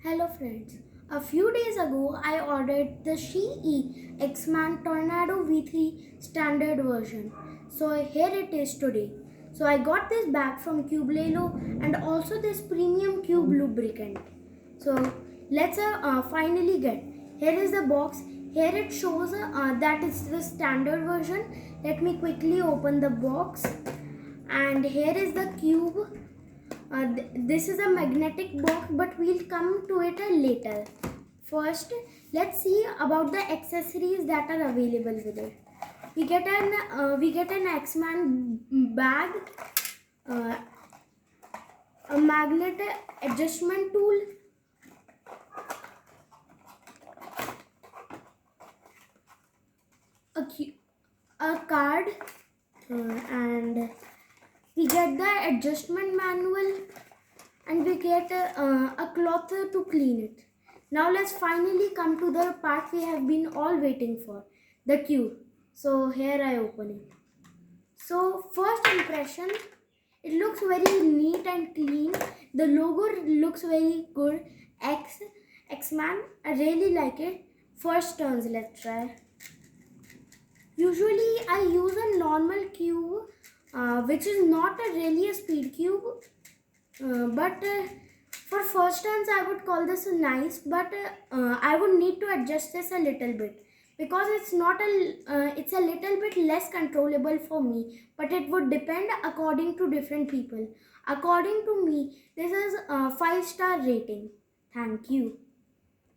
Hello friends. A few days ago I ordered the Qiyi X-Man Tornado V3 standard version. So here it is today. So I got this bag from Cube Lelo and also this premium cube lubricant. So let's finally get. Here is the box. Here it shows that it's the standard version. Let me quickly open the box. And here is the cube. This is a magnetic box, but we'll come to it later. First, let's see about the accessories that are available with it. We get an X-Man bag, uh, a magnet adjustment tool, a, a card, and we get the adjustment manual, and we get a cloth to clean it. Now let's finally come to the part we have been all waiting for, the cube. So here I open it. So first impression, it looks very neat and clean. The logo looks very good. X-Man, I really like it. First turns, let's try. Usually I use a normal cube, which is not really a speed cube. But for first turns I would call this a nice, but I would need to adjust this a little bit because it's a little bit less controllable for me, but it would depend according to different people. According to me, this is a 5-star rating. Thank you.